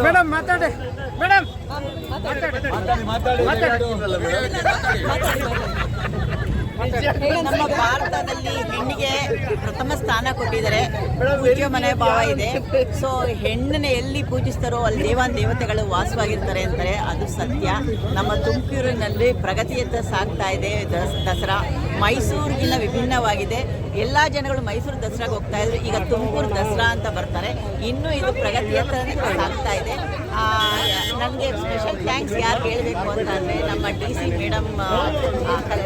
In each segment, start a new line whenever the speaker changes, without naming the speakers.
Madam ಮಾತಾಡಿ madam
ನಮ್ಮ ಭಾರತದಲ್ಲಿ ಹೆಣ್ಣಿಗೆ ಪ್ರಥಮ ಸ್ಥಾನ ಕೊಟ್ಟಿದ್ದಾರೆ. ಪೂಜ್ಯ ಮನೆ ಭಾವ ಇದೆ. ಸೊ ಹೆಣ್ಣನ್ನ ಎಲ್ಲಿ ಪೂಜಿಸ್ತಾರೋ ಅಲ್ಲಿ ದೇವತೆಗಳು ವಾಸವಾಗಿರ್ತಾರೆ ಅಂತಾರೆ. ಅದು ಸತ್ಯ. ನಮ್ಮ ತುಮಕೂರಿನಲ್ಲಿ ಪ್ರಗತಿಯತ್ತ ಸಾಗ್ತಾ ಇದೆ ದಸರಾ. ಮೈಸೂರಿಗಿನ್ನ ವಿಭಿನ್ನವಾಗಿದೆ. ಎಲ್ಲ ಜನಗಳು ಮೈಸೂರು ದಸರಾಗೆ ಹೋಗ್ತಾ ಇದ್ರು, ಈಗ ತುಮಕೂರು ದಸರಾ ಅಂತ ಬರ್ತಾರೆ. ಇನ್ನೂ ಇದು ಪ್ರಗತಿಯತ್ತ ಸಾಗ್ತಾ ಇದೆ. ನನಗೆ ಸ್ಪೆಷಲ್ ಥ್ಯಾಂಕ್ಸ್ ಯಾರು ಹೇಳಬೇಕು ಅಂತಂದರೆ ನಮ್ಮ DC ಮೇಡಮ್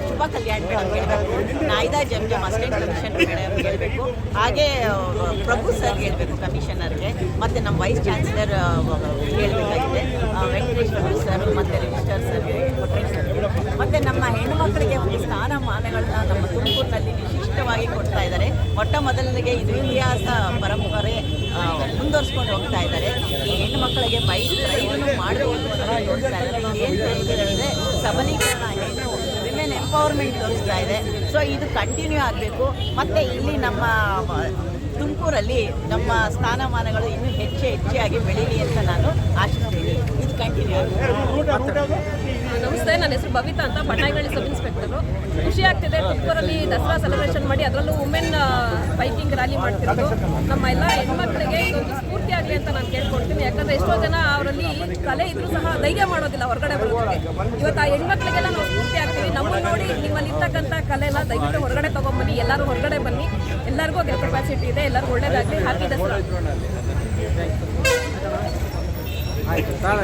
ಶುಭ ಕಲ್ಯಾಣ್ ಮೇಡಮ್ ಹೇಳಬೇಕು, ನಾಯ್ದಾ ಜಂಜಮ್ ಅಸಿಸ್ಟೆಂಟ್ ಕಮಿಷನರ್ ಮೇಡಮ್ ಹೇಳಬೇಕು, ಹಾಗೆ ಪ್ರಭು ಸರ್ ಹೇಳಬೇಕು ಕಮಿಷನರ್ಗೆ, ಮತ್ತು ನಮ್ಮ ವೈಸ್ ಚಾನ್ಸಲರ್ ಹೇಳಬೇಕಾಗಿದೆ ವೆಂಕಟೇಶ್ ಪ್ರಭು ಸರ್, ಮತ್ತು ರಿಜಿಸ್ಟರ್ ಸರ್ಗೆ ಕೊಟ್ರೇಶ್ ಸರ್ಗೆ, ಮತ್ತು ನಮ್ಮ ಹೆಣ್ಣುಮಕ್ಕಳಿಗೆ ಒಂದು ಸ್ಥಾನಮಾನಗಳನ್ನ ನಮ್ಮ ತುಮಕೂರಿನಲ್ಲಿ ವಿಶಿಷ್ಟವಾಗಿ ಕೊಡ್ತಾ ಇದ್ದಾರೆ. ಮೊಟ್ಟ ಮೊದಲಿಗೆ ಇದು ಇತಿಹಾಸ ಪರಂಪರೆ ಮುಂದುವರಿಸ್ಕೊಂಡು ಹೋಗ್ತಾ ಇದ್ದಾರೆ. ಈ ಹೆಣ್ಣು ಮಕ್ಕಳಿಗೆ ರೈಲನ್ನು ಮಾಡಬಹುದು ಅಂತ ತೋರಿಸ್ತಾ ಇದ್ದಾರೆ. ಏನು ಹೇಳ್ತಿದ್ದಾರೆ ಅಂದರೆ ಸಬಲೀಕರಣ, ಹೆಣ್ಣು ವಿಮೆನ್ ಎಂಪವರ್ಮೆಂಟ್ ತೋರಿಸ್ತಾ ಇದೆ. ಸೊ ಇದು ಕಂಟಿನ್ಯೂ ಆಗಬೇಕು. ಮತ್ತು ಇಲ್ಲಿ ನಮ್ಮ ತುಮಕೂರಲ್ಲಿ ನಮ್ಮ ಸ್ಥಾನಮಾನಗಳು ಇನ್ನೂ ಹೆಚ್ಚಾಗಿ ಬೆಳೀಲಿ ಅಂತ ನಾನು ಆಶಿಸ್ತೀನಿ. ಇದು ಕಂಟಿನ್ಯೂ ಆಗಬೇಕು.
ನಮಸ್ತೆ, ನನ್ನ ಹೆಸರು ಭವಿತಾ ಅಂತ, ಬಣ್ಣಾಯಿನಹಳ್ಳಿ ಸಬ್ ಇನ್ಸ್ಪೆಕ್ಟರು. ಖುಷಿ ಆಗ್ತಿದೆ ತುಮಕೂರಲ್ಲಿ ದಸರಾ ಸೆಲೆಬ್ರೇಷನ್ ಮಾಡಿ, ಅದರಲ್ಲೂ ವುಮೆನ್ ಬೈಕಿಂಗ್ ರ್ಯಾಲಿ ಮಾಡ್ತಿರೋದು. ನಮ್ಮ ಎಲ್ಲ ಹೆಣ್ಮಕ್ಳಿಗೆ ಇದೊಂದು ಸ್ಫೂರ್ತಿ ಆಗಲಿ ಅಂತ ನಾನು ಕೇಳ್ಕೊಡ್ತೀನಿ. ಯಾಕಂದರೆ ಎಷ್ಟೋ ಜನ ಅವರಲ್ಲಿ ಕಲೆ ಇದ್ರೂ ಸಹ ಧೈರ್ಯ ಮಾಡೋದಿಲ್ಲ ಹೊರಗಡೆ ಬರೋದಕ್ಕೆ. ಇವತ್ತು ಆ ಹೆಣ್ಮಕ್ಳಿಗೆಲ್ಲ ನಾವು ಸ್ಫೂರ್ತಿ ಆಗ್ತೀವಿ. ನಮ್ಮನ್ನು ನೋಡಿ ನಿಮ್ಮಲ್ಲಿ ಇರ್ತಕ್ಕಂಥ ಕಲೆನ ದಯವಿಟ್ಟು ಹೊರಗಡೆ ತೊಗೊಂಬನ್ನಿ. ಎಲ್ಲರೂ ಹೊರಗಡೆ ಬನ್ನಿ. ಎಲ್ಲರಿಗೂ ಅದರ ಕೆಪಾಸಿಟಿ ಇದೆ. ಎಲ್ಲರಿಗೂ ಒಳ್ಳೇದಾಗಲಿ. ಹ್ಯಾಪಿ ದಸರಾ.
ಆಯ್ತು ತಾಳೆ